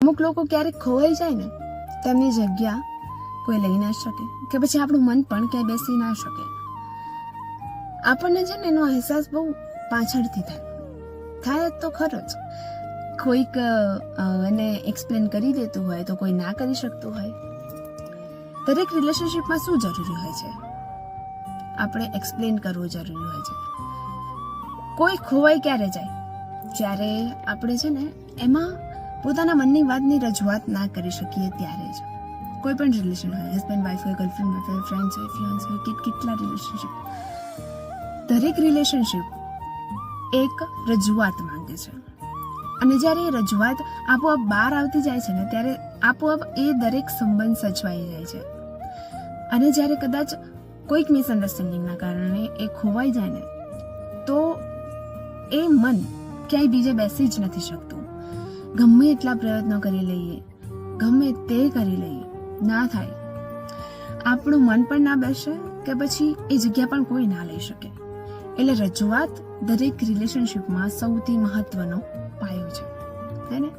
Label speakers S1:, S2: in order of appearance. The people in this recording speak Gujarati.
S1: અમુક લોકો ક્યારેક ખોવાઈ જાય ને, તેમની જગ્યા કોઈ લઈ ના શકે, કે પછી આપણું મન પણ ક્યાંય બેસી ના શકે. આપણને છે ને એનો અહેસાસ બહુ પાછળથી થાય તો ખરો જ. કોઈક એને એક્સપ્લેન કરી દેતું હોય તો કોઈ ના કરી શકતું હોય. દરેક રિલેશનશિપમાં શું જરૂરી હોય છે? આપણે એક્સપ્લેન કરવું જરૂરી હોય છે. કોઈ ખોવાઈ ક્યારે જાય? જ્યારે આપણે છે ને એમાં પોતાના મનની વાતની રજૂઆત ના કરી શકીએ ત્યારે જ. કોઈ પણ રિલેશન હોય, હસબન્ડ વાઈફ હોય, ગર્લફ્રેન્ડ બોયફ્રેન્ડ, ફ્રેન્ડ્સ હોય, ફિયાન્સ હોય, કેટલા રિલેશનશિપ, દરેક રિલેશનશિપ એક રજૂઆત માંગે છે. અને જ્યારે એ રજૂઆત આપોઆપ બહાર આવતી જાય છે ને, ત્યારે આપોઆપ એ દરેક સંબંધ સચવાઈ જાય છે. અને જ્યારે કદાચ કોઈક મિસઅન્ડરસ્ટેન્ડિંગના કારણે એ ખોવાઈ જાય ને, તો એ મન ક્યાંય બીજે બેસી જ નથી શકતું. ગમે એટલા પ્રયત્નો કરી લઈએ, ગમે તે કરી લઈએ, ના થાય. આપણું મન પણ ના બેસે, કે પછી એ જગ્યા પણ કોઈ ના લઈ શકે. એટલે રજૂઆત દરેક રિલેશનશિપમાં સૌથી મહત્વનો પાયો છે, હે ને?